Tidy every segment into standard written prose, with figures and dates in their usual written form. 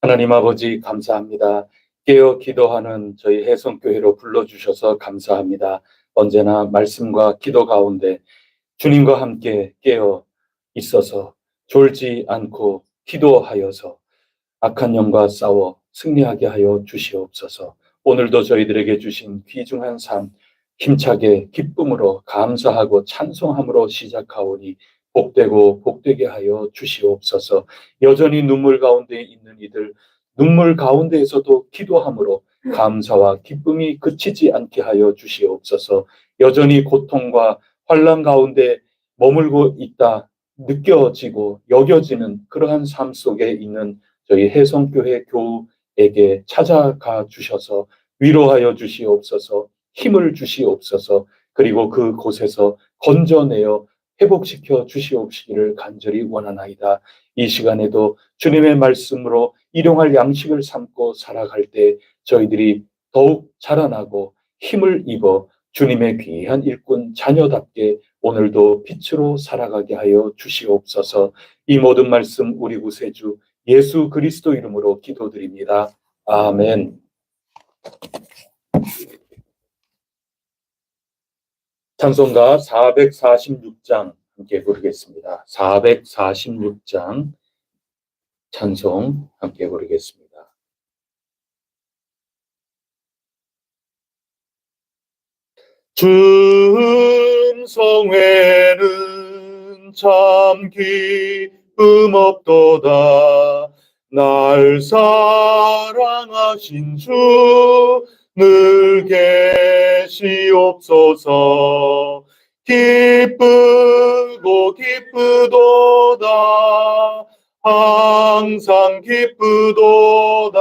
하나님 아버지 감사합니다. 깨어 기도하는 저희 해성교회로 불러주셔서 감사합니다. 언제나 말씀과 기도 가운데 주님과 함께 깨어 있어서 졸지 않고 기도하여서 악한 영과 싸워 승리하게 하여 주시옵소서. 오늘도 저희들에게 주신 귀중한 삶 힘차게 기쁨으로 감사하고 찬송함으로 시작하오니 복되고 복되게 하여 주시옵소서. 여전히 눈물 가운데 있는 이들 눈물 가운데에서도 기도함으로 감사와 기쁨이 그치지 않게 하여 주시옵소서. 여전히 고통과 환난 가운데 머물고 있다 느껴지고 여겨지는 그러한 삶 속에 있는 저희 해성교회 교우에게 찾아가 주셔서 위로하여 주시옵소서. 힘을 주시옵소서. 그리고 그곳에서 건져내어 회복시켜 주시옵시기를 간절히 원하나이다. 이 시간에도 주님의 말씀으로 일용할 양식을 삼고 살아갈 때 저희들이 더욱 자라나고 힘을 입어 주님의 귀한 일꾼 자녀답게 오늘도 빛으로 살아가게 하여 주시옵소서. 이 모든 말씀 우리 구세주 예수 그리스도 이름으로 기도드립니다. 아멘. 찬송가 446장 함께 부르겠습니다. 446장 찬송 함께 부르겠습니다. 충성회는 참 기쁨 없도다. 날 사랑하신 주 늘 계시옵소서. 기쁘고 기쁘도다. 항상 기쁘도다.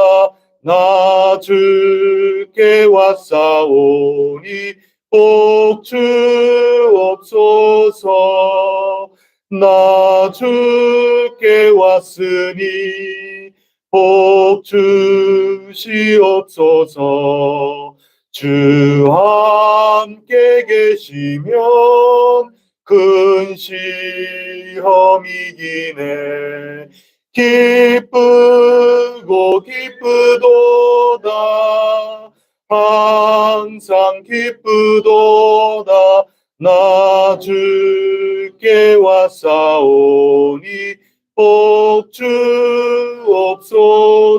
나 주께 왔사오니 복 주옵소서. 나 주께 왔으니 복 주시옵소서. 주 함께 계시면 큰 시험이기네. 기쁘고 기쁘도다. 항상 기쁘도다. 나 주께 왔사오니 복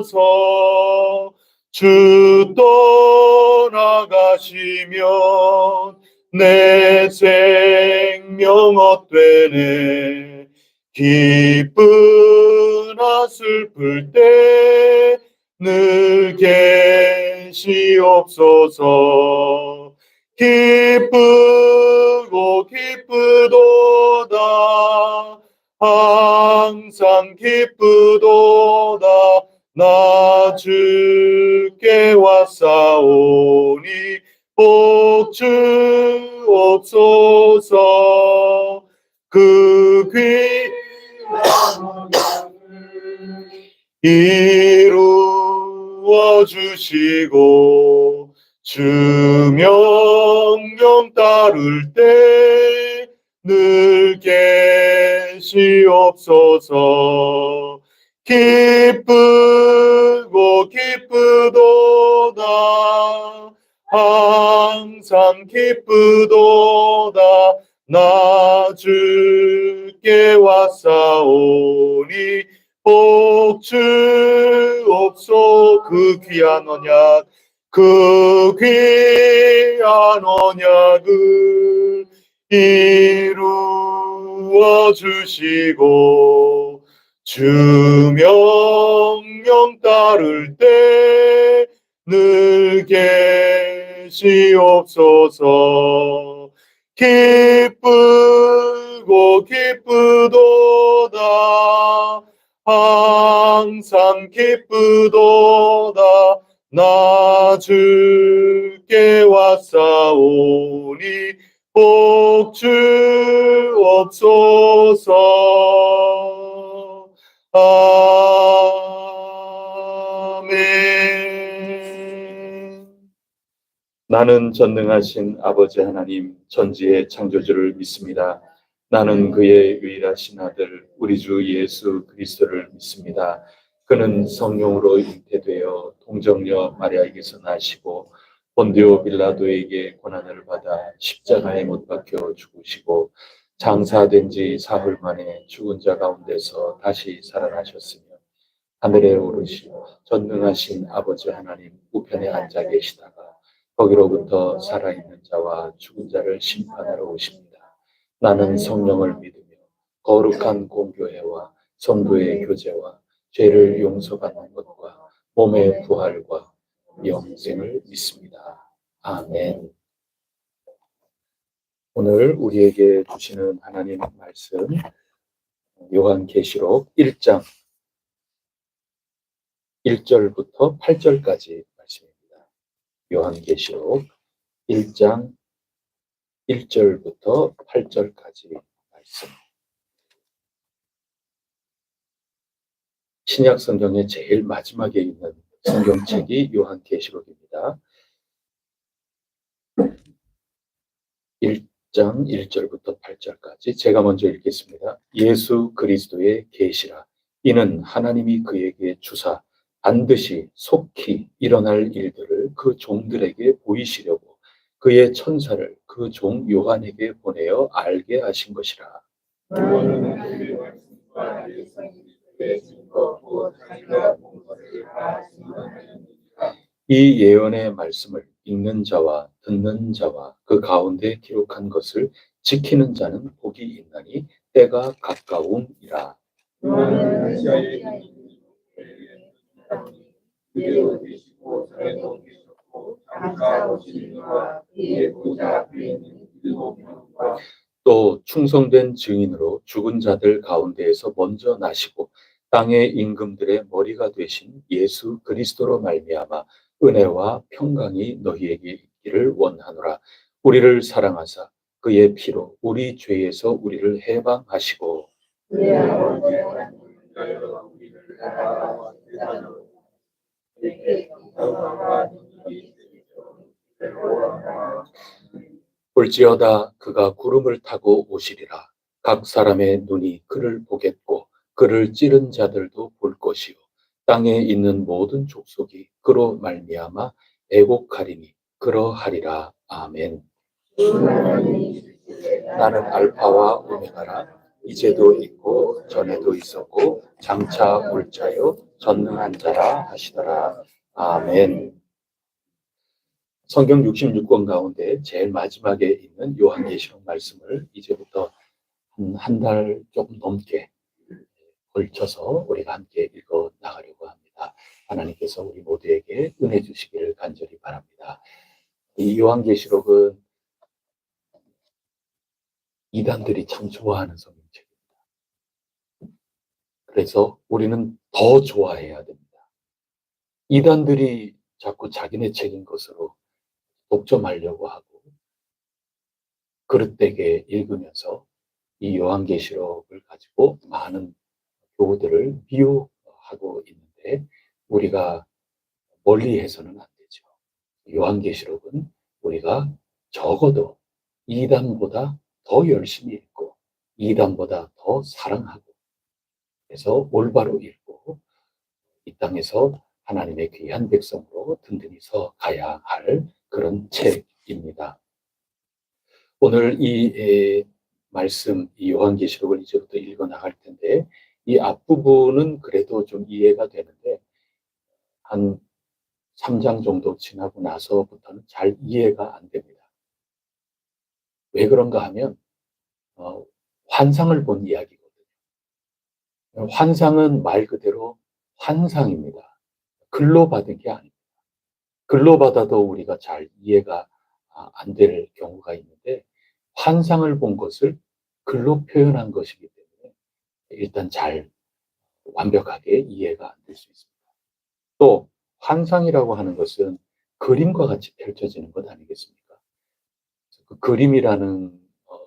주옵소서. 주 떠나가시면 내 생명 헛되네. 기쁘나 슬플 때 늘 계시옵소서. 기쁘고 기쁘도다. 항상 기쁘도다. 나 주께 왔사오니 복 주옵소서. 그 귀한 이루어 주시고 주 명령 따를 때 늘 계시옵소서. 기쁘고 기쁘도다. 항상 기쁘도다. 나 주께 왔사오니 복 주옵소서. 그 귀한 언약, 그 귀한 언약을 이루어 주시고 주 명령 따를 때 늘 계시옵소서. 기쁘고 기쁘도다. 항상 기쁘도다. 나 주께 왔사오니 복 주옵소서. 아멘. 나는 전능하신 아버지 하나님 전지의 창조주를 믿습니다. 나는 그의 유일하신 아들 우리 주 예수 그리스도를 믿습니다. 그는 성령으로 잉태되어 동정녀 마리아에게서 나시고 본디오 빌라도에게 고난을 받아 십자가에 못 박혀 죽으시고 장사된 지 사흘 만에 죽은 자 가운데서 다시 살아나셨으며 하늘에 오르시어 전능하신 아버지 하나님 우편에 앉아 계시다가 거기로부터 살아있는 자와 죽은 자를 심판하러 오십니다. 나는 성령을 믿으며 거룩한 공교회와 성도의 교제와 죄를 용서받는 것과 몸의 부활과 영생을 믿습니다. 아멘. 오늘 우리에게 주시는 하나님 말씀 요한계시록 1장 1절부터 8절까지 말씀입니다. 요한계시록 1장 1절부터 8절까지 말씀. 신약 성경의 제일 마지막에 있는 성경책이 요한계시록입니다. 1장 1절부터 8절까지 제가 먼저 읽겠습니다. 예수 그리스도의 계시라. 이는 하나님이 그에게 주사 반드시 속히 일어날 일들을 그 종들에게 보이시려고 그의 천사를 그 종 요한에게 보내어 알게 하신 것이라. 이 예언의 말씀을 읽는 자와 듣는 자와 그 가운데 기록한 것을 지키는 자는 복이 있나니 때가 가까움이라. 또 충성된 증인으로 죽은 자들 가운데에서 먼저 나시고 땅의 임금들의 머리가 되신 예수 그리스도로 말미암아 은혜와 평강이 너희에게 있기를 원하노라. 우리를 사랑하사 그의 피로 우리 죄에서 우리를 해방하시고 볼지어다 그가 구름을 타고 오시리라. 각 사람의 눈이 그를 보겠고 그를 찌른 자들도 볼 것이요 땅에 있는 모든 족속이 그로 말미암아 애곡하리니 그러하리라. 아멘. 나는 알파와 오메가라. 이제도 있고 전에도 있었고 장차 올 자요 전능한 자라 하시더라. 아멘. 성경 66권 가운데 제일 마지막에 있는 요한계시록 말씀을 이제부터 한 달 조금 넘게 걸쳐서 우리가 함께 읽어 나가려고 합니다. 하나님께서 우리 모두에게 은혜 주시기를 간절히 바랍니다. 이 요한계시록은 이단들이 참 좋아하는 성경책입니다. 그래서 우리는 더 좋아해야 됩니다. 이단들이 자꾸 자기네 책인 것으로 독점하려고 하고 그릇되게 읽으면서 이 요한계시록을 가지고 많은 교우들을 미혹하고 있는데 우리가 멀리해서는 안 되죠. 요한계시록은 우리가 적어도 이단보다 더 열심히 읽고 이단보다 더 사랑하고 그래서 올바로 읽고 이 땅에서 하나님의 귀한 백성으로 든든히 서 가야 할 그런 책입니다. 오늘 이 말씀, 이 요한계시록을 이제부터 읽어 나갈 텐데 이 앞부분은 그래도 좀 이해가 되는데 한 3장 정도 지나고 나서부터는 잘 이해가 안 됩니다. 왜 그런가 하면 환상을 본 이야기거든요. 환상은 말 그대로 환상입니다. 글로 받은 게 아닙니다. 글로 받아도 우리가 잘 이해가 안 될 경우가 있는데 환상을 본 것을 글로 표현한 것이기 때문에 일단 잘 완벽하게 이해가 안 될 수 있습니다. 또 환상이라고 하는 것은 그림과 같이 펼쳐지는 것 아니겠습니까? 그 그림이라는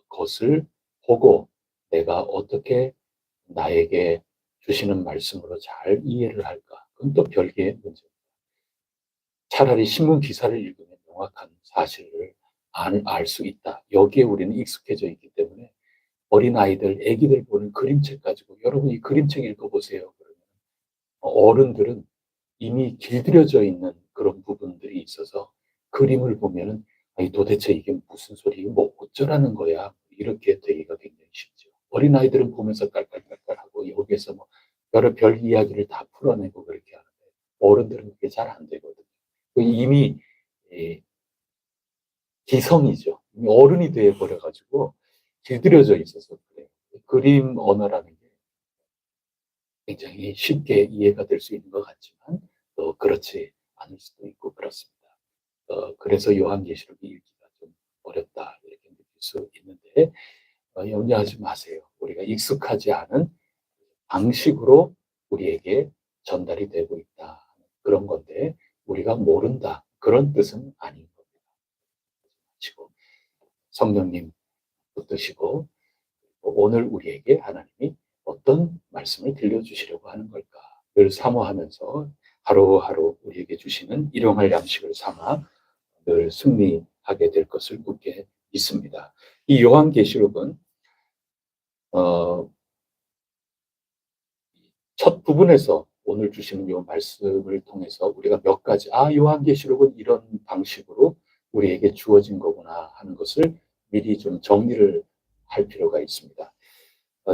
것을 보고 내가 어떻게 나에게 주시는 말씀으로 잘 이해를 할까? 그건 또 별개의 문제입니다. 차라리 신문 기사를 읽으면 명확한 사실을 알 수 있다. 여기에 우리는 익숙해져 있기 때문에 어린아이들, 애기들 보는 그림책 가지고 여러분 이 그림책 읽어보세요. 그러면 어른들은 이미 길들여져 있는 그런 부분들이 있어서 그림을 보면은 아니 도대체 이게 무슨 소리, 뭐 어쩌라는 거야 이렇게 되기가 굉장히 쉽죠. 어린아이들은 보면서 깔깔깔깔하고 여기에서 뭐 여러 별 이야기를 다 풀어내고 그렇게 하는데 어른들은 그게 잘 안 되거든요. 이미 기성이죠. 이미 어른이 되어버려가지고 길들여져 있어서 그래요. 그림 언어라는 게 굉장히 쉽게 이해가 될 수 있는 것 같지만 또 그렇지 않을 수도 있고 그렇습니다. 그래서 요한계시록이 읽기가 좀 어렵다 이렇게 느낄 수 있는데 염려하지 마세요. 우리가 익숙하지 않은 방식으로 우리에게 전달이 되고 있다. 그런 건데 우리가 모른다. 그런 뜻은 아닌 겁니다. 성령님 붙드시고 오늘 우리에게 하나님이 어떤 말씀을 들려주시려고 하는 걸까를 사모하면서 하루하루 우리에게 주시는 일용할 양식을 삼아 늘 승리하게 될 것을 굳게 믿습니다. 이 요한계시록은 첫 부분에서 오늘 주시는 이 말씀을 통해서 우리가 몇 가지 요한계시록은 이런 방식으로 우리에게 주어진 거구나 하는 것을 미리 좀 정리를 할 필요가 있습니다.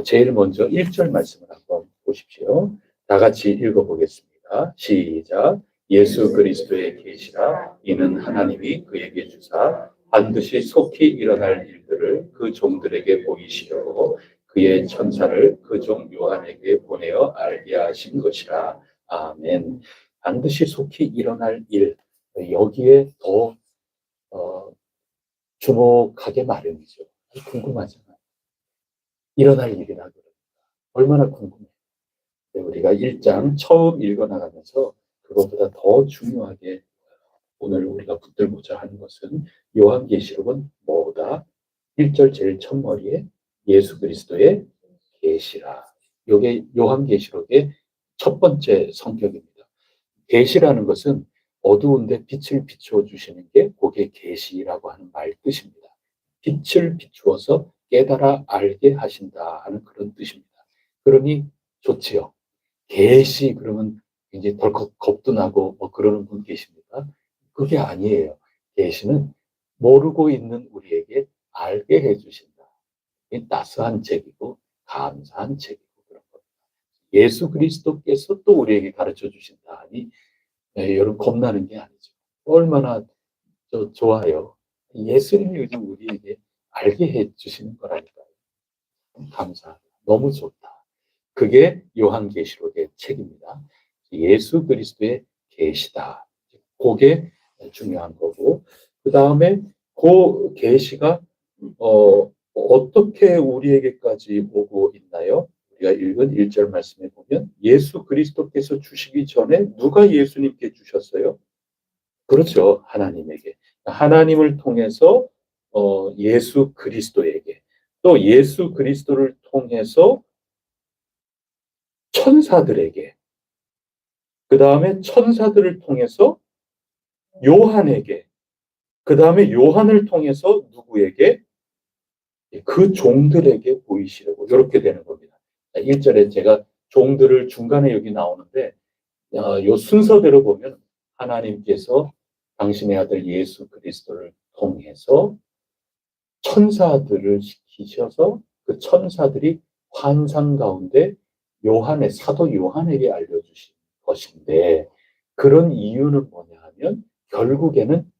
제일 먼저 1절 말씀을 한번 보십시오. 다 같이 읽어보겠습니다. 시작. 예수 그리스도의 계시라 이는 하나님이 그에게 주사 반드시 속히 일어날 일들을 그 종들에게 보이시려고 그의 천사를 그 종 요한에게 보내어 알게 하신 것이라. 아멘. 반드시 속히 일어날 일, 여기에 더 주목하게 마련이죠. 궁금하잖아요. 일어날 일이라 그러니까 얼마나 궁금해. 우리가 1장 처음 읽어나가면서 그것보다 더 중요하게 오늘 우리가 붙들고자 하는 것은 요한계시록은 뭐다? 1절 제일 첫머리에 예수 그리스도의 계시라. 이게 요한계시록의 첫 번째 성격입니다. 계시라는 것은 어두운데 빛을 비추어 주시는 게 그게 계시라고 하는 말 뜻입니다. 빛을 비추어서 깨달아 알게 하신다 하는 그런 뜻입니다. 그러니 좋지요. 계시 그러면 이제 덜컥 겁도 나고 그러는 분 계십니까? 그게 아니에요. 계시는 모르고 있는 우리에게 알게 해주신다. 따스한 책이고 감사한 책이고 그런 겁니다. 예수 그리스도께서 또 우리에게 가르쳐 주신다 하니 여러분 겁나는 게 아니죠. 얼마나 좋아요. 예수님이 요즘 우리에게 알게 해주시는 거라니까요. 감사하다. 너무 좋다. 그게 요한계시록의 책입니다. 예수 그리스도의 계시다. 그게 중요한 거고 그 다음에 그 계시가 어떻게 우리에게까지 오고 있나요? 우리가 읽은 1절 말씀에 보면 예수 그리스도께서 주시기 전에 누가 예수님께 주셨어요? 그렇죠. 하나님에게. 하나님을 통해서 예수 그리스도에게 또 예수 그리스도를 통해서 천사들에게 그 다음에 천사들을 통해서 요한에게 그 다음에 요한을 통해서 누구에게? 그 종들에게 보이시려고 이렇게 되는 겁니다. 1절에 제가 종들을 중간에 여기 나오는데 요 순서대로 보면 하나님께서 당신의 아들 예수 그리스도를 통해서 천사들을 시키셔서 그 천사들이 환상 가운데 요한의 사도 요한에게 알려주신 것인데 그런 이유는 뭐냐 하면 결국에는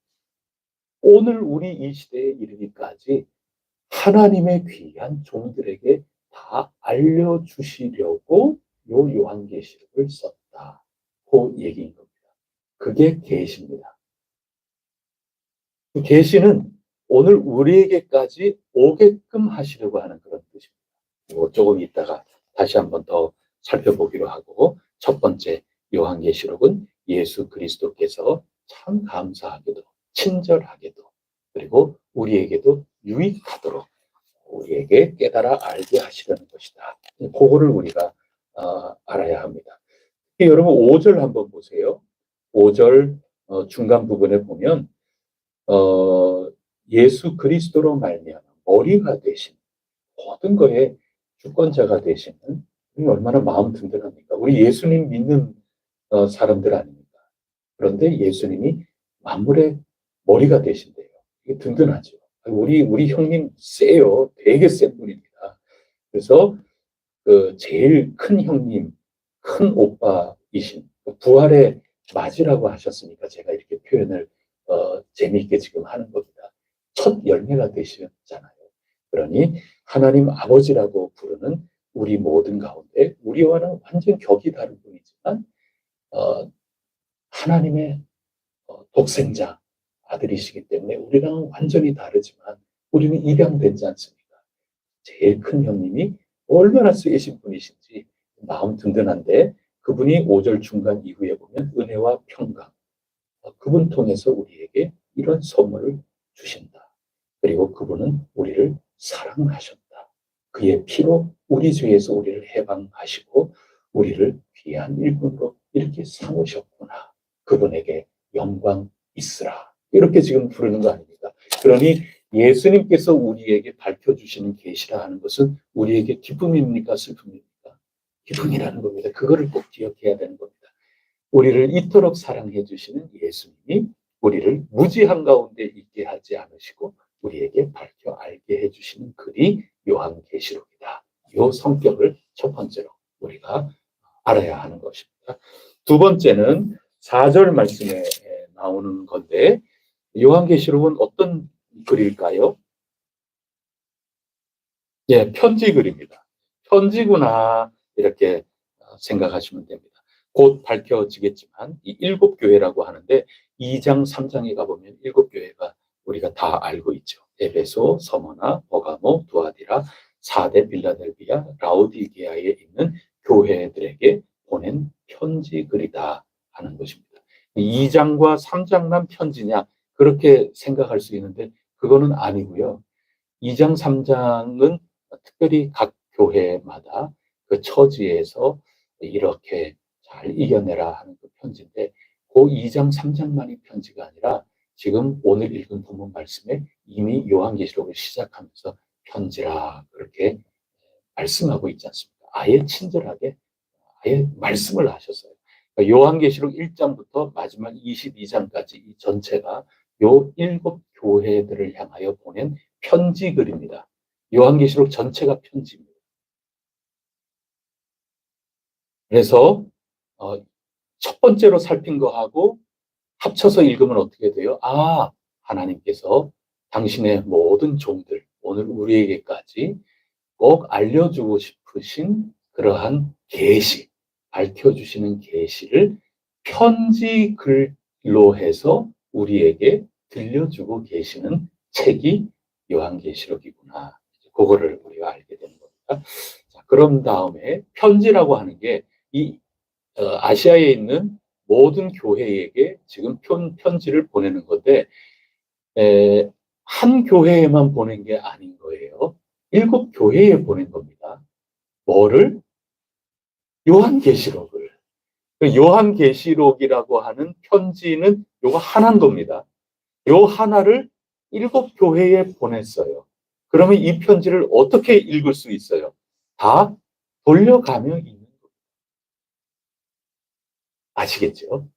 오늘 우리 이 시대에 이르기까지 하나님의 귀한 종들에게 다 알려주시려고 요 요한계시록을 썼다. 그 얘기인 겁니다. 그게 계시입니다. 그 계시는 오늘 우리에게까지 오게끔 하시려고 하는 그런 뜻입니다. 조금 있다가 다시 한번 더 살펴보기로 하고 첫 번째 요한계시록은 예수 그리스도께서 참 감사하게도 친절하게도 그리고 우리에게도 유익하도록 우리에게 깨달아 알게 하시려는 것이다. 그거를 우리가 알아야 합니다. 여러분 5절 한번 보세요. 5절 중간 부분에 보면 예수 그리스도로 말미암아 머리가 되신 모든 거에 주권자가 되시는 얼마나 마음 든든합니까? 우리 예수님 믿는 사람들 아닙니까? 그런데 예수님이 만물의 머리가 되신대요. 이게 든든하죠. 우리 형님 세요. 되게 센 분입니다. 그래서 그 제일 큰 형님, 큰 오빠이신 부활의 맞이라고 하셨으니까 제가 이렇게 표현을 재미있게 지금 하는 겁니다. 첫 열매가 되셨잖아요. 그러니 하나님 아버지라고 부르는 우리 모든 가운데 우리와는 완전 격이 다른 분이지만 하나님의 독생자 아들이시기 때문에 우리랑은 완전히 다르지만 우리는 입양되지 않습니까? 제일 큰 형님이 얼마나 세신 분이신지 마음 든든한데 그분이 5절 중간 이후에 보면 은혜와 평강 그분 통해서 우리에게 이런 선물을 주신다. 그리고 그분은 우리를 사랑하셨다. 그의 피로 우리 죄에서 우리를 해방하시고 우리를 귀한 일꾼으로 이렇게 삼으셨구나. 그분에게 영광 있으라. 이렇게 지금 부르는 거 아닙니까? 그러니 예수님께서 우리에게 밝혀주시는 계시라 하는 것은 우리에게 기쁨입니까? 슬픔입니까? 기쁨이라는 겁니다. 그거를 꼭 기억해야 되는 겁니다. 우리를 이토록 사랑해 주시는 예수님이 우리를 무지한 가운데 있게 하지 않으시고 우리에게 밝혀 알게 해주시는 글이 요한계시록이다. 이 성격을 첫 번째로 우리가 알아야 하는 것입니다. 두 번째는 4절 말씀에 나오는 건데 요한계시록은 어떤 글일까요? 예, 편지 글입니다. 편지구나 이렇게 생각하시면 됩니다. 곧 밝혀지겠지만 이 7교회라고 하는데 2장, 3장에 가보면 7교회가 우리가 다 알고 있죠. 에베소, 서머나, 버가모, 두아디라, 사대, 빌라델비아, 라오디게아에 있는 교회들에게 보낸 편지 글이다 하는 것입니다. 2장과 3장만 편지냐 그렇게 생각할 수 있는데 그거는 아니고요. 2장, 3장은 특별히 각 교회마다 그 처지에서 이렇게 잘 이겨내라 하는 그 편지인데 그 2장, 3장만이 편지가 아니라 지금 오늘 읽은 본문 말씀에 이미 요한계시록을 시작하면서 편지라 그렇게 말씀하고 있지 않습니까? 아예 친절하게 아예 말씀을 하셨어요. 그러니까 요한계시록 1장부터 마지막 22장까지 이 전체가 요 7교회들을 향하여 보낸 편지 글입니다. 요한계시록 전체가 편지입니다. 그래서 첫 번째로 살핀 거하고 합쳐서 읽으면 어떻게 돼요? 아, 하나님께서 당신의 모든 종들, 오늘 우리에게까지 꼭 알려주고 싶으신 그러한 계시, 밝혀주시는 계시를 편지 글로 해서 우리에게 들려주고 계시는 책이 요한계시록이구나. 그거를 우리가 알게 되는 겁니다. 자, 그런 다음에 편지라고 하는 게 이 아시아에 있는 모든 교회에게 지금 편지를 보내는 건데 한 교회에만 보낸 게 아닌 거예요. 7교회에 보낸 겁니다. 뭐를? 요한계시록을. 요한계시록이라고 하는 편지는 요거 하나인 겁니다. 요 하나를 7교회에 보냈어요. 그러면 이 편지를 어떻게 읽을 수 있어요? 다 돌려가며 읽는 겁니다. 아시겠죠?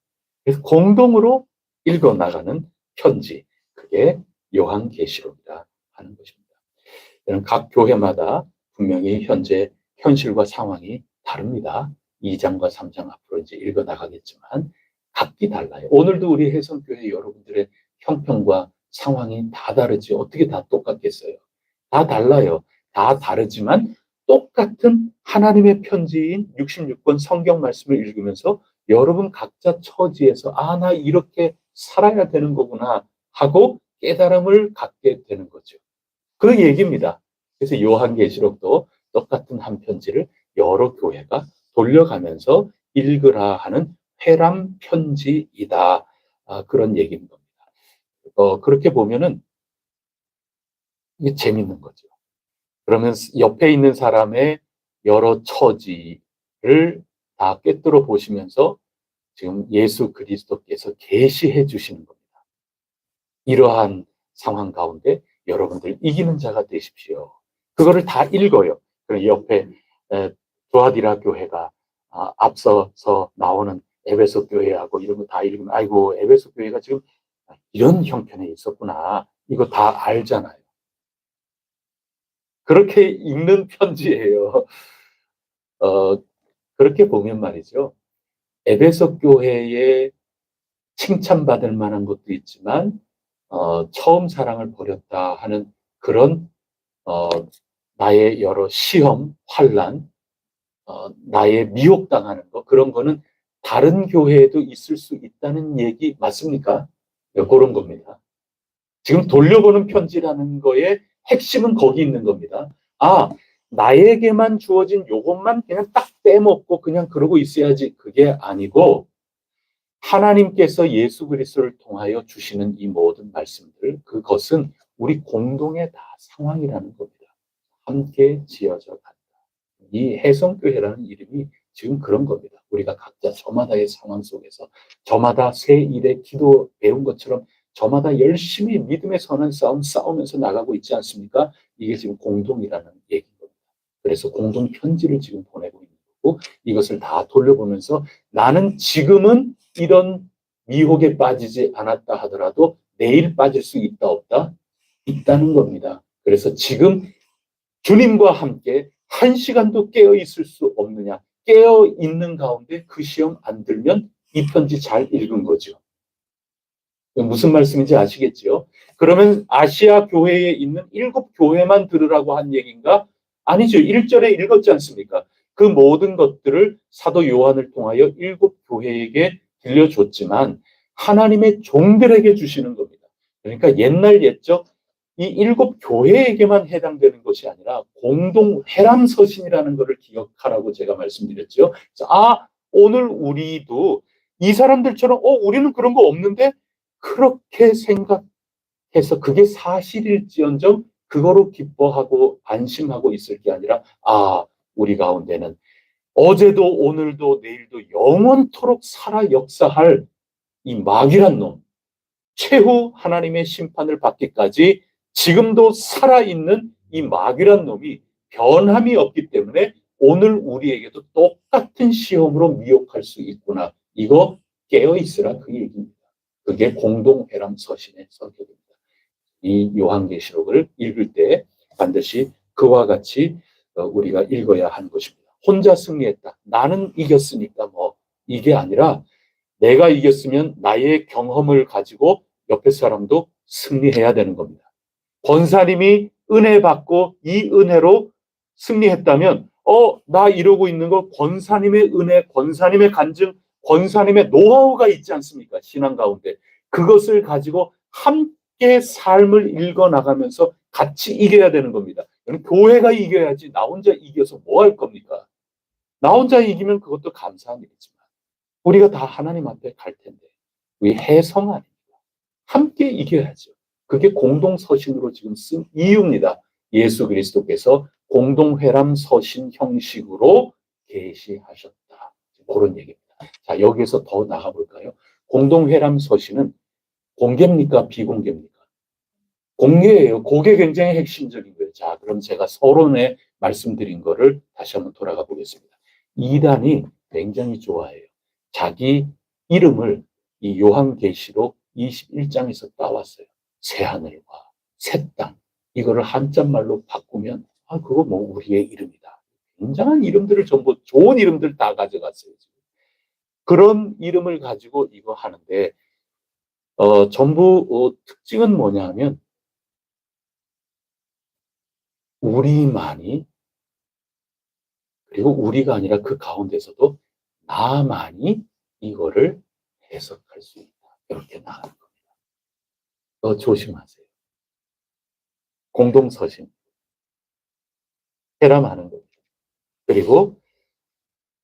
그래서 공동으로 읽어나가는 편지. 그게 요한계시록이라 하는 것입니다. 각 교회마다 분명히 현재 현실과 상황이 다릅니다. 2장과 3장 앞으로 이제 읽어나가겠지만 각기 달라요. 오늘도 우리 혜성교회 여러분들의 형편과 상황이 다 다르지 어떻게 다 똑같겠어요? 다 달라요. 다 다르지만 똑같은 하나님의 편지인 66권 성경 말씀을 읽으면서 여러분 각자 처지에서 나 이렇게 살아야 되는 거구나 하고 깨달음을 갖게 되는 거죠. 그 얘기입니다. 그래서 요한계시록도 똑같은 한 편지를 여러 교회가 돌려가면서 읽으라 하는 회람 편지이다. 그런 얘기인 겁니다. 그렇게 보면은 이게 재밌는 거죠. 그러면 옆에 있는 사람의 여러 처지를 다 꿰뚫어 보시면서 지금 예수 그리스도께서 계시해 주시는 겁니다. 이러한 상황 가운데 여러분들 이기는 자가 되십시오. 그거를 다 읽어요. 그리고 옆에 두아디라 교회가 앞서서 나오는 에베소 교회하고 이런 거 다 읽으면 아이고 에베소 교회가 지금 이런 형편에 있었구나. 이거 다 알잖아요. 그렇게 읽는 편지예요. 그렇게 보면 말이죠. 에베소 교회에 칭찬받을 만한 것도 있지만 처음 사랑을 버렸다 하는 그런 나의 여러 시험, 환란, 나의 미혹당하는 거 그런 거는 다른 교회에도 있을 수 있다는 얘기 맞습니까? 그런 겁니다. 지금 돌려보는 편지라는 거의 핵심은 거기 있는 겁니다. 나에게만 주어진 요것만 그냥 딱 빼먹고 그냥 그러고 있어야지 그게 아니고 하나님께서 예수 그리스도를 통하여 주시는 이 모든 말씀들 그것은 우리 공동의 다 상황이라는 겁니다. 함께 지어져 간다. 이 해성교회라는 이름이 지금 그런 겁니다. 우리가 각자 저마다의 상황 속에서 저마다 새 일의 기도 배운 것처럼 저마다 열심히 믿음의 선한 싸움 싸우면서 나가고 있지 않습니까? 이게 지금 공동이라는 얘기인 겁니다. 그래서 공동 편지를 지금 보내고 있는 거고 이것을 다 돌려보면서 나는 지금은 이런 미혹에 빠지지 않았다 하더라도 내일 빠질 수 있다 없다? 있다는 겁니다. 그래서 지금 주님과 함께 한 시간도 깨어 있을 수 없느냐? 깨어 있는 가운데 그 시험 안 들면 이 편지 잘 읽은 거죠. 무슨 말씀인지 아시겠죠? 그러면 아시아 교회에 있는 7교회만 들으라고 한 얘기인가? 아니죠. 1절에 읽었지 않습니까? 그 모든 것들을 사도 요한을 통하여 7교회에게 들려줬지만 하나님의 종들에게 주시는 겁니다. 그러니까 옛날 옛적 이 7교회에게만 해당되는 것이 아니라 공동 회람서신이라는 것을 기억하라고 제가 말씀드렸죠. 오늘 우리도 이 사람들처럼 우리는 그런 거 없는데 그렇게 생각해서 그게 사실일지언정 그거로 기뻐하고 안심하고 있을 게 아니라 우리 가운데는 어제도 오늘도 내일도 영원토록 살아 역사할 이 마귀란 놈, 최후 하나님의 심판을 받기까지 지금도 살아있는 이 마귀란 놈이 변함이 없기 때문에 오늘 우리에게도 똑같은 시험으로 미혹할 수 있구나. 이거 깨어있으라 그 얘기입니다. 그게 공동회람 서신의 성격입니다. 이 요한계시록을 읽을 때 반드시 그와 같이 우리가 읽어야 하는 것입니다. 혼자 승리했다. 나는 이겼으니까 이게 아니라 내가 이겼으면 나의 경험을 가지고 옆에 사람도 승리해야 되는 겁니다. 권사님이 은혜 받고 이 은혜로 승리했다면 나 이러고 있는 거 권사님의 은혜, 권사님의 간증, 권사님의 노하우가 있지 않습니까? 신앙 가운데. 그것을 가지고 함께 삶을 읽어나가면서 같이 이겨야 되는 겁니다. 교회가 이겨야지 나 혼자 이겨서 뭐 할 겁니까? 나 혼자 이기면 그것도 감사한 일이지만 우리가 다 하나님 앞에 갈 텐데 우리 해성 아닙니다. 함께 이겨야죠. 그게 공동서신으로 지금 쓴 이유입니다. 예수 그리스도께서 공동회람 서신 형식으로 계시하셨다. 그런 얘기입니다. 자, 여기에서 더 나가볼까요? 공동회람 서신은 공개입니까? 비공개입니까? 공개예요. 그게 굉장히 핵심적인 거예요. 자, 그럼 제가 서론에 말씀드린 거를 다시 한번 돌아가 보겠습니다. 이단이 굉장히 좋아해요. 자기 이름을 이 요한계시록 21장에서 따왔어요. 새하늘과 새 땅. 이거를 한자말로 바꾸면 그거 우리의 이름이다. 굉장한 이름들을 전부 좋은 이름들 다 가져갔어요. 지금. 그런 이름을 가지고 이거 하는데 전부 특징은 뭐냐 하면 우리만이 그리고 우리가 아니라 그 가운데서도 나만이 이거를 해석할 수 있다. 이렇게 나가는 겁니다. 조심하세요. 공동서신. 해람하는 겁니다. 그리고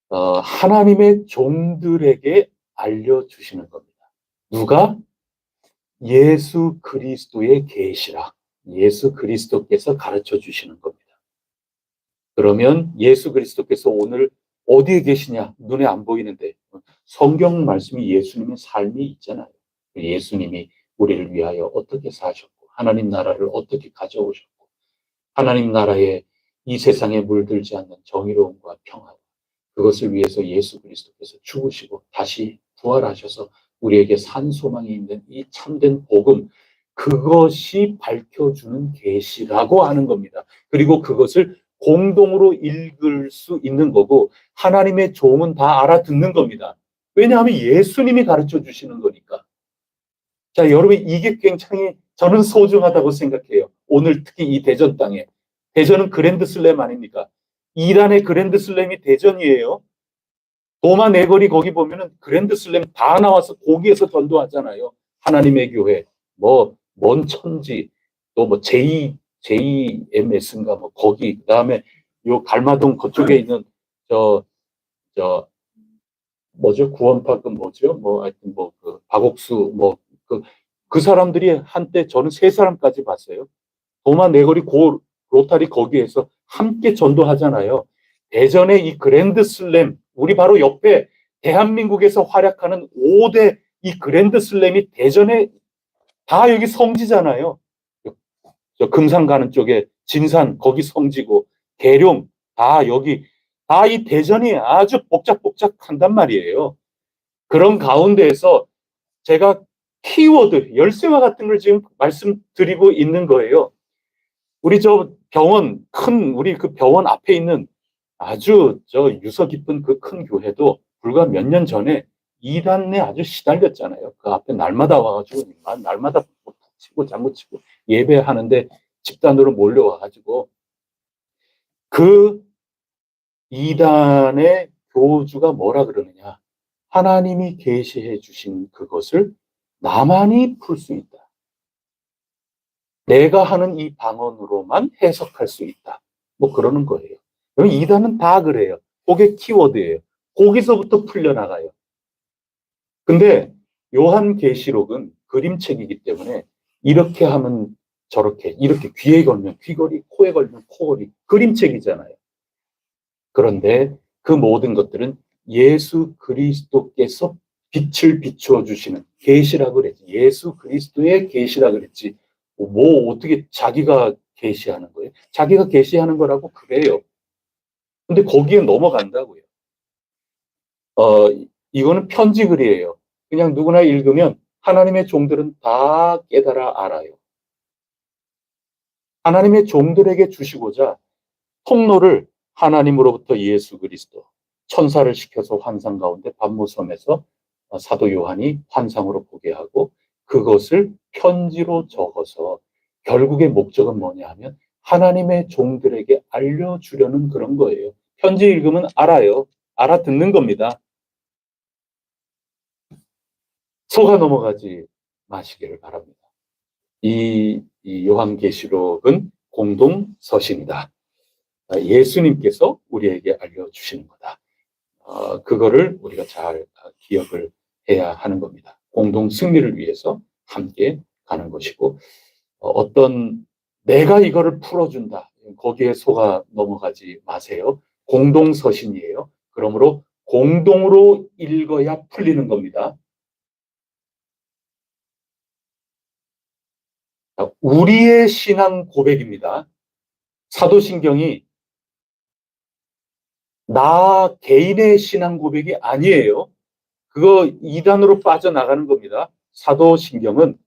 하나님의 종들에게 알려주시는 겁니다. 누가? 예수 그리스도의 계시라. 예수 그리스도께서 가르쳐 주시는 겁니다. 그러면 예수 그리스도께서 오늘 어디에 계시냐? 눈에 안 보이는데 성경 말씀이 예수님의 삶이 있잖아요. 예수님이 우리를 위하여 어떻게 사셨고 하나님 나라를 어떻게 가져오셨고 하나님 나라에 이 세상에 물들지 않는 정의로움과 평화 그것을 위해서 예수 그리스도께서 죽으시고 다시 부활하셔서 우리에게 산 소망이 있는 이 참된 복음 그것이 밝혀주는 계시라고 하는 겁니다. 그리고 그것을 공동으로 읽을 수 있는 거고 하나님의 종은 다 알아듣는 겁니다. 왜냐하면 예수님이 가르쳐 주시는 거니까. 자, 여러분 이게 굉장히 저는 소중하다고 생각해요. 오늘 특히 이 대전 땅에. 대전은 그랜드슬램 아닙니까? 이란의 그랜드슬램이 대전이에요. 도마 네거리 거기 보면은 그랜드슬램 다 나와서 거기에서 전도하잖아요. 하나님의 교회, 먼 천지, 또 JMS인가 거기, 그 다음에 요 갈마동 그쪽에 있는 구원파크 하여튼 그 박옥수 그 그 사람들이 한때 저는 세 사람까지 봤어요. 도마 네거리 고 로타리 거기에서 함께 전도하잖아요. 대전의 이 그랜드 슬램, 우리 바로 옆에 대한민국에서 활약하는 5대 이 그랜드 슬램이 대전에 다 여기 성지잖아요. 저 금산 가는 쪽에 진산 거기 성지고 계룡 다 여기 다 이 대전이 아주 복잡복잡한단 말이에요. 그런 가운데에서 제가 키워드 열쇠와 같은 걸 지금 말씀드리고 있는 거예요. 우리 저 병원 우리 그 병원 앞에 있는 아주 저 유서 깊은 그 큰 교회도 불과 몇 년 전에 이단에 아주 시달렸잖아요. 그 앞에 날마다 와가지고 날마다 치고 장구 치고 예배하는데 집단으로 몰려와가지고 그 이단의 교주가 뭐라 그러느냐. 하나님이 계시해 주신 그것을 나만이 풀 수 있다. 내가 하는 이 방언으로만 해석할 수 있다. 뭐 그러는 거예요. 이단은 다 그래요. 그게 키워드예요. 거기서부터 풀려나가요. 근데 요한계시록은 그림책이기 때문에 이렇게 하면 저렇게, 이렇게 귀에 걸면 귀걸이, 코에 걸면 코걸이, 그림책이잖아요. 그런데 그 모든 것들은 예수 그리스도께서 빛을 비추어 주시는 계시라 그랬지. 예수 그리스도의 계시라 그랬지. 뭐 어떻게 자기가 계시하는 거예요? 자기가 계시하는 거라고 그래요. 근데 거기에 넘어간다고요. 이거는 편지글이에요. 그냥 누구나 읽으면 하나님의 종들은 다 깨달아 알아요. 하나님의 종들에게 주시고자 통로를 하나님으로부터 예수 그리스도, 천사를 시켜서 환상 가운데 반모섬에서 사도 요한이 환상으로 보게 하고 그것을 편지로 적어서 결국의 목적은 뭐냐 하면 하나님의 종들에게 알려주려는 그런 거예요. 편지 읽으면 알아요. 알아듣는 겁니다. 속아 넘어가지 마시기를 바랍니다. 이 요한계시록은 공동서신이다. 예수님께서 우리에게 알려주시는 거다. 그거를 우리가 잘 기억을 해야 하는 겁니다. 공동 승리를 위해서 함께 가는 것이고 어떤 내가 이거를 풀어준다. 거기에 속아 넘어가지 마세요. 공동서신이에요. 그러므로 공동으로 읽어야 풀리는 겁니다. 우리의 신앙 고백입니다. 사도신경이 나 개인의 신앙 고백이 아니에요. 그거 이단으로 빠져나가는 겁니다. 사도신경은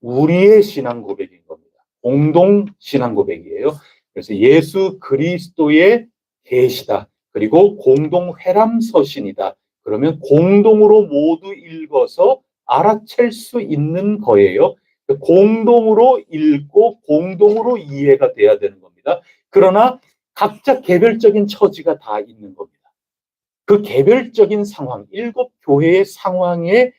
우리의 신앙 고백인 겁니다. 공동 신앙 고백이에요. 그래서 예수 그리스도의 계시다. 그리고 공동 회람서신이다. 그러면 공동으로 모두 읽어서 알아챌 수 있는 거예요. 공동으로 읽고 공동으로 이해가 돼야 되는 겁니다. 그러나 각자 개별적인 처지가 다 있는 겁니다. 그 개별적인 상황, 7교회의 상황에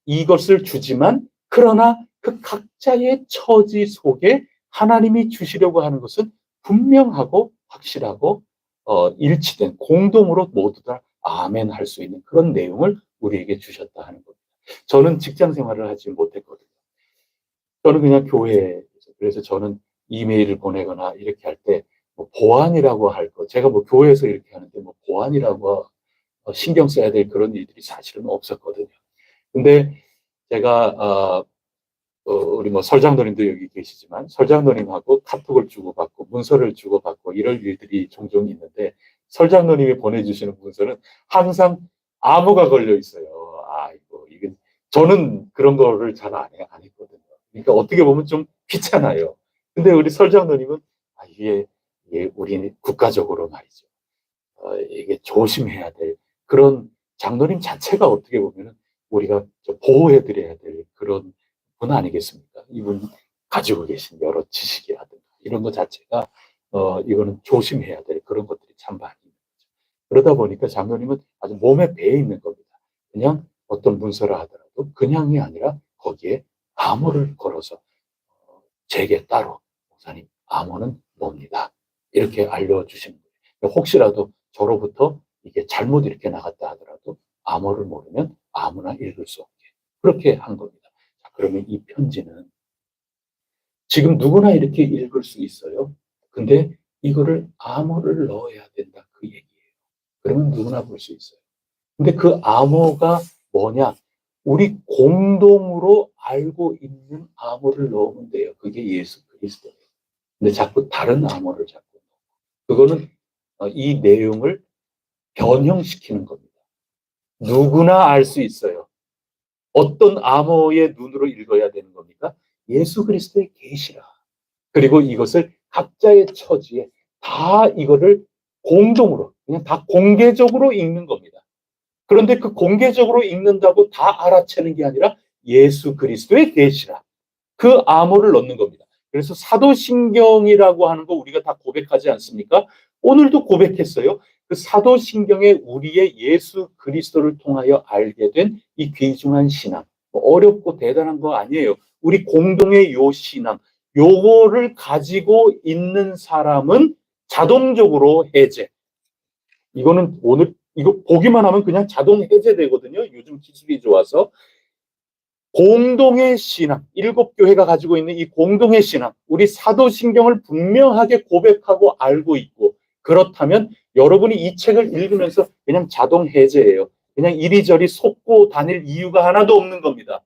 이것을 주지만 그러나 그 각자의 처지 속에 하나님이 주시려고 하는 것은 분명하고 확실하고 일치된 공동으로 모두 다 아멘 할 수 있는 그런 내용을 우리에게 주셨다 하는 겁니다. 저는 직장 생활을 하지 못했거든요. 저는 그냥 교회에서 그래서 저는 이메일을 보내거나 이렇게 할 때 뭐 보안이라고 할 거, 제가 뭐 교회에서 이렇게 하는데 뭐 보안이라고 신경 써야 될 그런 일들이 사실은 없었거든요. 근데 제가 우리 뭐 설장도님도 여기 계시지만 설장도님하고 카톡을 주고받고 문서를 주고받고 이럴 일들이 종종 있는데 설장도님이 보내주시는 문서는 항상 암호가 걸려 있어요. 아이고 이게 저는 그런 거를 잘 안 했거든요. 그러니까 어떻게 보면 좀 귀찮아요. 근데 우리 설장도님은 이게 우리 국가적으로 말이죠. 이게 조심해야 될 그런 장로님 자체가 어떻게 보면은 우리가 보호해드려야 될 그런 분 아니겠습니까? 이분 가지고 계신 여러 지식이라든가 이런 것 자체가 이거는 조심해야 될 그런 것들이 참 많이 있는 거죠. 그러다 보니까 장로님은 아주 몸에 배어 있는 겁니다. 그냥 어떤 문서라 하더라도 그냥이 아니라 거기에 암호를 걸어서 제게 따로 목사님 암호는 뭡니다. 이렇게 알려주시는 거예요. 혹시라도 저로부터 이게 잘못 이렇게 나갔다 하더라도 암호를 모르면 아무나 읽을 수 없게 그렇게 한 겁니다. 그러면 이 편지는 지금 누구나 이렇게 읽을 수 있어요. 근데 이거를 암호를 넣어야 된다. 그 얘기예요. 그러면 누구나 볼 수 있어요. 근데 그 암호가 뭐냐? 우리 공동으로 알고 있는 암호를 넣으면 돼요. 그게 예수 그리스도예요. 근데 자꾸 다른 암호를 자꾸 그거는 이 내용을 변형시키는 겁니다. 누구나 알 수 있어요. 어떤 암호의 눈으로 읽어야 되는 겁니까? 예수 그리스도의 계시라. 그리고 이것을 각자의 처지에 다 이거를 공동으로 그냥 다 공개적으로 읽는 겁니다. 그런데 그 공개적으로 읽는다고 다 알아채는 게 아니라 예수 그리스도의 계시라. 그 암호를 넣는 겁니다. 그래서 사도신경이라고 하는 거 우리가 다 고백하지 않습니까? 오늘도 고백했어요. 그 사도신경에 우리의 예수 그리스도를 통하여 알게 된 이 귀중한 신앙. 어렵고 대단한 거 아니에요. 우리 공동의 요 신앙. 요거를 가지고 있는 사람은 자동적으로 해제. 이거는 오늘 이거 보기만 하면 그냥 자동 해제되거든요. 요즘 기술이 좋아서. 공동의 신앙, 7교회가 가지고 있는 이 공동의 신앙, 우리 사도신경을 분명하게 고백하고 알고 있고, 그렇다면 여러분이 이 책을 읽으면서 그냥 자동 해제예요. 그냥 이리저리 속고 다닐 이유가 하나도 없는 겁니다.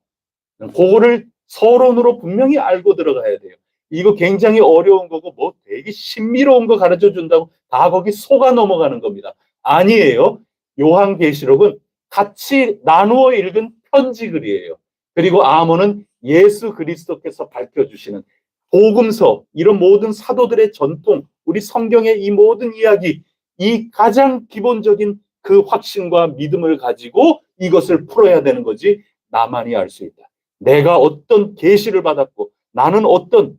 그거를 서론으로 분명히 알고 들어가야 돼요. 이거 굉장히 어려운 거고 뭐 되게 신비로운 거 가르쳐 준다고 다 거기 속아 넘어가는 겁니다. 아니에요. 요한계시록은 같이 나누어 읽은 편지글이에요. 그리고 암호는 예수 그리스도께서 밝혀주시는 복음서, 이런 모든 사도들의 전통, 우리 성경의 이 모든 이야기, 이 가장 기본적인 그 확신과 믿음을 가지고 이것을 풀어야 되는 거지 나만이 알 수 있다. 내가 어떤 계시를 받았고 나는 어떤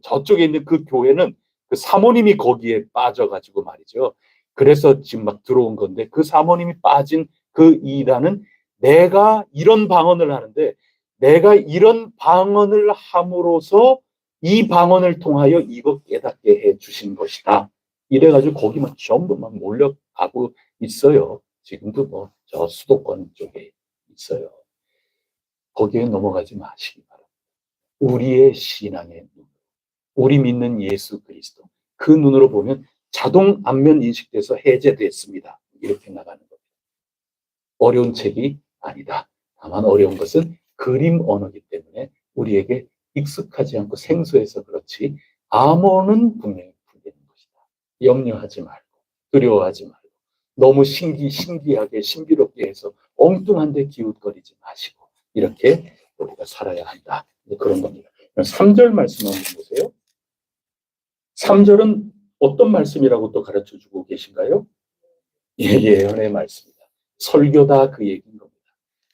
저쪽에 있는 그 교회는 그 사모님이 거기에 빠져가지고 말이죠. 그래서 지금 막 들어온 건데 그 사모님이 빠진 그 이단은 내가 이런 방언을 하는데 내가 이런 방언을 함으로써 이 방언을 통하여 이거 깨닫게 해 주신 것이다. 이래가지고 거기만 전부 막 몰려가고 있어요. 지금도 뭐 저 수도권 쪽에 있어요. 거기에 넘어가지 마시기 바랍니다. 우리의 신앙의 눈, 우리 믿는 예수 그리스도, 그 눈으로 보면 자동 안면 인식돼서 해제됐습니다. 이렇게 나가는 겁니다. 어려운 책이 아니다. 다만 어려운 것은 그림 언어이기 때문에 우리에게 익숙하지 않고 생소해서 그렇지 암호는 분명히 풀리는 것이다. 염려하지 말고 두려워하지 말고 너무 신기하게 신비롭게 해서 엉뚱한데 기웃거리지 마시고 이렇게 우리가 살아야 한다. 그런 겁니다. 3절 말씀 한번 보세요. 3절은 어떤 말씀이라고 또 가르쳐주고 계신가요? 예언의 말씀이다. 설교다 그 얘기인 겁니다.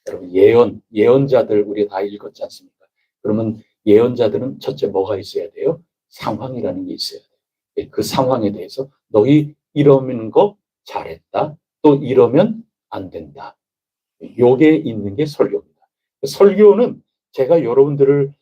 여러분 예언자들 우리 다 읽었지 않습니까? 그러면 예언자들은 첫째 뭐가 있어야 돼요? 상황이라는 게 있어야 돼요. 그 상황에 대해서 너희 이러는 거 잘했다. 또 이러면 안 된다. 요게 있는 게 설교입니다. 설교는 제가 여러분들을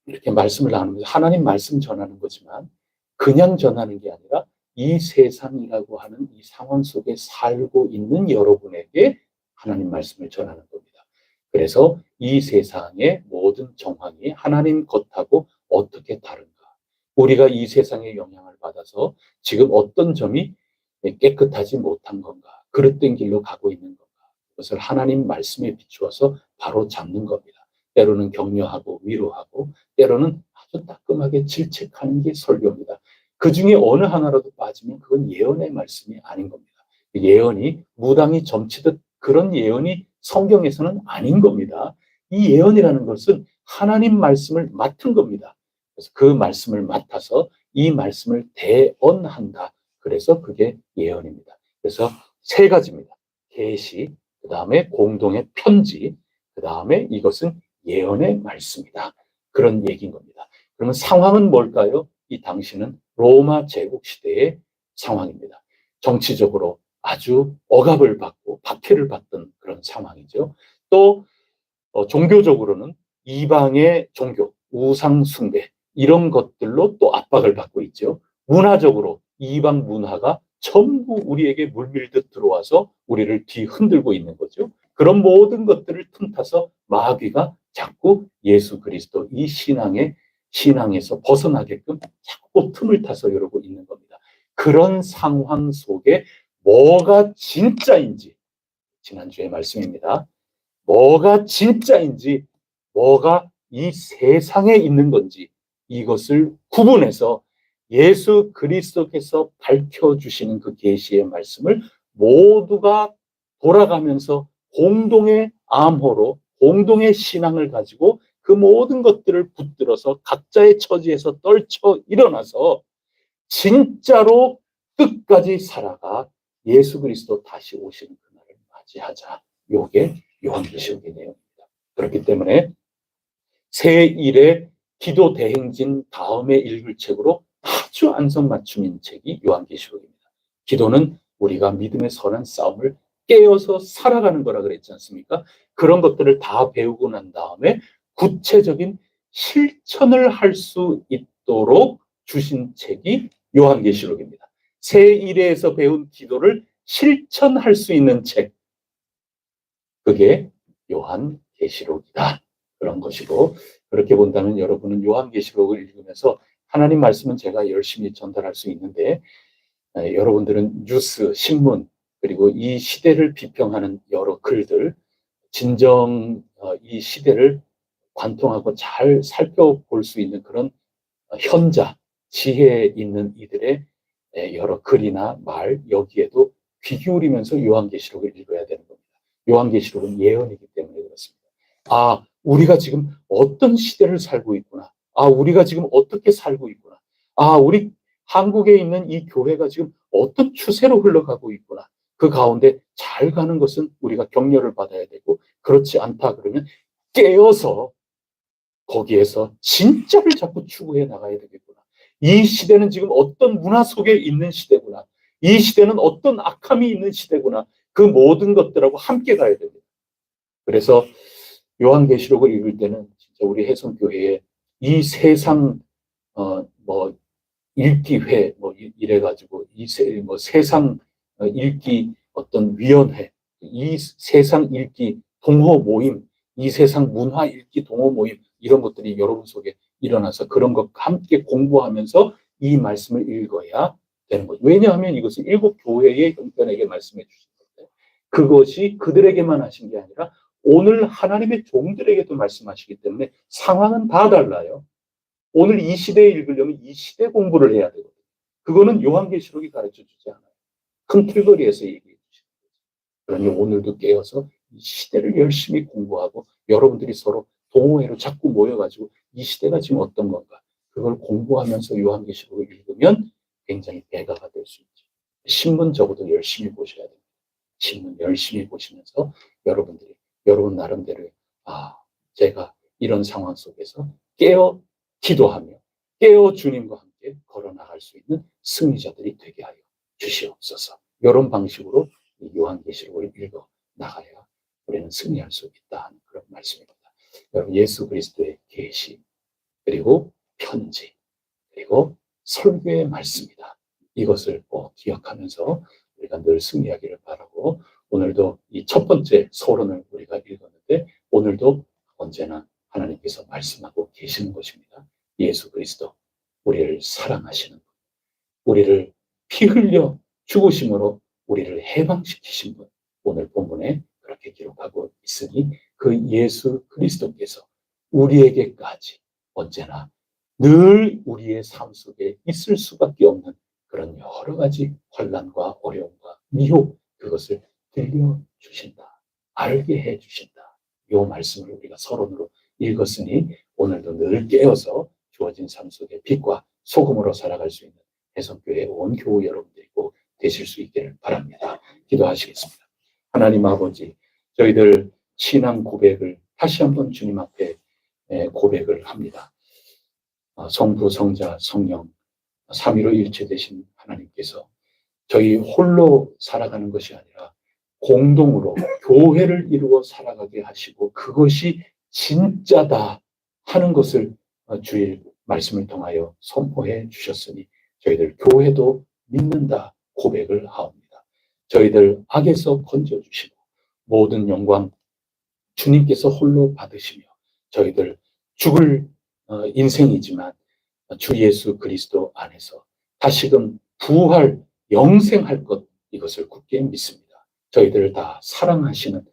이렇게 말씀을 나누면서 하나님 말씀 전하는 거지만 그냥 전하는 게 아니라 이 세상이라고 하는 이 상황 속에 살고 있는 여러분에게 하나님 말씀을 전하는 겁니다. 그래서 이 세상의 모든 정황이 하나님 것하고 어떻게 다른가? 우리가 이 세상의 영향을 받아서 지금 어떤 점이 깨끗하지 못한 건가? 그릇된 길로 가고 있는 건가? 그것을 하나님 말씀에 비추어서 바로 잡는 겁니다. 때로는 격려하고 위로하고 때로는 아주 따끔하게 질책하는 게 설교입니다. 그 중에 어느 하나라도 빠지면 그건 예언의 말씀이 아닌 겁니다. 예언이 무당이 점치듯 그런 예언이 성경에서는 아닌 겁니다. 이 예언이라는 것은 하나님 말씀을 맡은 겁니다. 그래서 그 말씀을 맡아서 이 말씀을 대언한다. 그래서 그게 예언입니다. 그래서 세 가지입니다. 계시, 그 다음에 공동의 편지, 그 다음에 이것은 예언의 말씀이다. 그런 얘기인 겁니다. 그러면 상황은 뭘까요? 이 당시는 로마 제국 시대의 상황입니다. 정치적으로 아주 억압을 받고 박해를 받던 그런 상황이죠. 또 종교적으로는 이방의 종교, 우상 숭배 이런 것들로 또 압박을 받고 있죠. 문화적으로 이방 문화가 전부 우리에게 물밀듯 들어와서 우리를 뒤흔들고 있는 거죠. 그런 모든 것들을 틈타서 마귀가 자꾸 예수 그리스도 이 신앙에서 벗어나게끔 자꾸 틈을 타서 이러고 있는 겁니다. 그런 상황 속에 뭐가 진짜인지, 지난주의 말씀입니다. 뭐가 진짜인지, 뭐가 이 세상에 있는 건지, 이것을 구분해서 예수 그리스도께서 밝혀주시는 그 계시의 말씀을 모두가 돌아가면서 공동의 암호로, 공동의 신앙을 가지고 그 모든 것들을 붙들어서 각자의 처지에서 떨쳐 일어나서 진짜로 끝까지 살아가 예수 그리스도 다시 오시는 그날을 맞이하자. 요게 요한계시록의 내용입니다. 그렇기 때문에 새1의 기도 대행진 다음에 읽을 책으로 아주 안성맞춤인 책이 요한계시록입니다. 기도는 우리가 믿음의 선한 싸움을 깨어서 살아가는 거라 그랬지 않습니까? 그런 것들을 다 배우고 난 다음에 구체적인 실천을 할 수 있도록 주신 책이 요한계시록입니다. 새1회에서 배운 기도를 실천할 수 있는 책, 그게 요한계시록이다. 그런 것이고, 그렇게 본다면 여러분은 요한계시록을 읽으면서 하나님 말씀은 제가 열심히 전달할 수 있는데, 여러분들은 뉴스, 신문, 그리고 이 시대를 비평하는 여러 글들, 진정 이 시대를 관통하고 잘 살펴볼 수 있는 그런 현자, 지혜에 있는 이들의 여러 글이나 말, 여기에도 귀 기울이면서 요한계시록을 읽어야 되는 겁니다. 요한계시록은 예언이기 때문에 그렇습니다. 아, 우리가 지금 어떤 시대를 살고 있구나. 아, 우리가 지금 어떻게 살고 있구나. 아, 우리 한국에 있는 이 교회가 지금 어떤 추세로 흘러가고 있구나. 그 가운데 잘 가는 것은 우리가 격려를 받아야 되고, 그렇지 않다 그러면 깨어서 거기에서 진짜를 자꾸 추구해 나가야 되겠구나. 이 시대는 지금 어떤 문화 속에 있는 시대구나. 이 시대는 어떤 악함이 있는 시대구나. 그 모든 것들하고 함께 가야 됩니다. 그래서 요한계시록을 읽을 때는 진짜 우리 해성교회에 이 세상 뭐 읽기회 뭐 이래가지고 뭐 세상 읽기 어떤 위원회, 이 세상 읽기 동호 모임, 이 세상 문화 읽기 동호 모임, 이런 것들이 여러분 속에 일어나서 그런 것 함께 공부하면서 이 말씀을 읽어야 되는 거죠. 왜냐하면 이것은 일곱 교회의 형편에게 말씀해 주신 건데, 그것이 그들에게만 하신 게 아니라 오늘 하나님의 종들에게도 말씀하시기 때문에 상황은 다 달라요. 오늘 이 시대에 읽으려면 이 시대 공부를 해야 되거든요. 그거는 요한계시록이 가르쳐 주지 않아요. 큰 틀거리에서 얘기해 주시는 거죠. 그러니 오늘도 깨어서 이 시대를 열심히 공부하고 여러분들이 서로 동호회로 자꾸 모여가지고 이 시대가 지금 어떤 건가, 그걸 공부하면서 요한계시록을 읽으면 굉장히 배가가 될 수 있죠. 신문 적어도 열심히 보셔야 됩니다. 신문 열심히 보시면서 여러분들이 여러분 나름대로 제가 이런 상황 속에서 깨어 기도하며 깨어 주님과 함께 걸어나갈 수 있는 승리자들이 되게 하여 주시옵소서. 이런 방식으로 요한계시록을 읽어 나가야 우리는 승리할 수 있다 하는 그런 말씀입니다. 여러분, 예수 그리스도의 계시, 그리고 편지, 그리고 설교의 말씀이다. 이것을 꼭 기억하면서 우리가 늘 승리하기를 바라고, 오늘도 이 첫 번째 서론을 우리가 읽었는데 오늘도 언제나 하나님께서 말씀하고 계시는 것입니다. 예수 그리스도, 우리를 사랑하시는 분, 우리를 피 흘려 죽으심으로 우리를 해방시키신 분, 오늘 본문에 그렇게 기록하고 있으니 그 예수 그리스도께서 우리에게까지 언제나 늘 우리의 삶 속에 있을 수밖에 없는 그런 여러 가지 환난과 어려움과 미혹, 그것을 들려주신다, 알게 해주신다. 이 말씀을 우리가 서론으로 읽었으니 오늘도 늘 깨어서 주어진 삶 속에 빛과 소금으로 살아갈 수 있는 해성교회 온 교우 여러분들이 꼭 되실 수 있기를 바랍니다. 기도하시겠습니다. 하나님 아버지, 저희들 신앙 고백을 다시 한번 주님 앞에 고백을 합니다. 성부, 성자, 성령, 삼위로 일체되신 하나님께서 저희 홀로 살아가는 것이 아니라 공동으로 교회를 이루어 살아가게 하시고 그것이 진짜다 하는 것을 주일 말씀을 통하여 선포해 주셨으니 저희들 교회도 믿는다 고백을 하옵니다. 저희들 악에서 건져주시고 모든 영광 주님께서 홀로 받으시며 저희들 죽을 인생이지만 주 예수 그리스도 안에서 다시금 부활, 영생할 것, 이것을 굳게 믿습니다. 저희들을 다 사랑하시는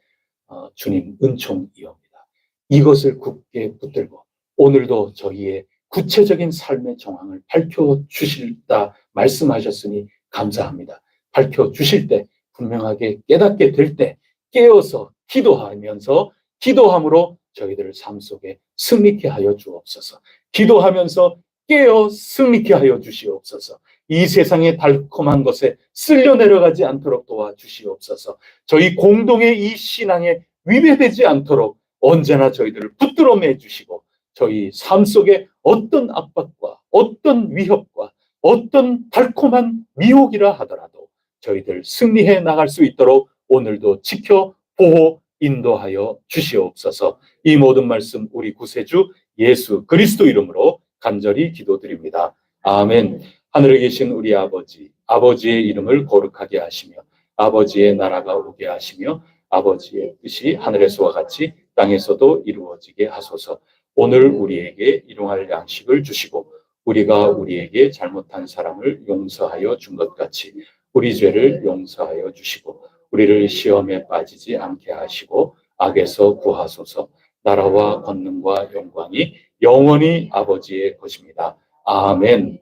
주님 은총이옵니다. 이것을 굳게 붙들고 오늘도 저희의 구체적인 삶의 정황을 밝혀주실다 말씀하셨으니 감사합니다. 밝혀주실 때, 분명하게 깨닫게 될 때 깨어서 기도하면서 기도함으로 저희들을 삶 속에 승리케 하여 주옵소서. 기도하면서 깨어 승리케 하여 주시옵소서. 이 세상의 달콤한 것에 쓸려 내려가지 않도록 도와주시옵소서. 저희 공동의 이 신앙에 위배되지 않도록 언제나 저희들을 붙들어 매주시고 저희 삶 속에 어떤 압박과 어떤 위협과 어떤 달콤한 미혹이라 하더라도 저희들 승리해 나갈 수 있도록 오늘도 지켜 보호 인도하여 주시옵소서. 이 모든 말씀 우리 구세주 예수 그리스도 이름으로 간절히 기도드립니다. 아멘. 하늘에 계신 우리 아버지, 아버지의 이름을 거룩하게 하시며 아버지의 나라가 오게 하시며 아버지의 뜻이 하늘에서와 같이 땅에서도 이루어지게 하소서. 오늘 우리에게 일용할 양식을 주시고 우리가 우리에게 잘못한 사람을 용서하여 준 것 같이 우리 죄를 용서하여 주시고 우리를 시험에 빠지지 않게 하시고 악에서 구하소서. 나라와 권능과 영광이 영원히 아버지의 것입니다. 아멘.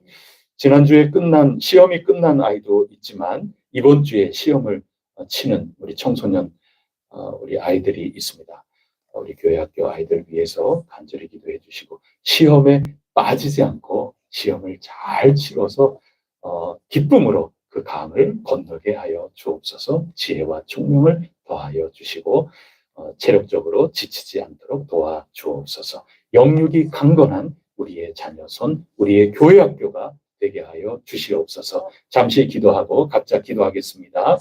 지난주에 시험이 끝난 아이도 있지만 이번 주에 시험을 치는 우리 청소년, 우리 아이들이 있습니다. 우리 교회 학교 아이들 위해서 간절히 기도해 주시고 시험에 빠지지 않고 시험을 잘 치러서 기쁨으로 그 강을 건너게 하여 주옵소서. 지혜와 총명을 더하여 주시고 체력적으로 지치지 않도록 도와주옵소서. 영육이 강건한 우리의 자녀손, 우리의 교회 학교가 되게 하여 주시옵소서. 잠시 기도하고 각자 기도하겠습니다.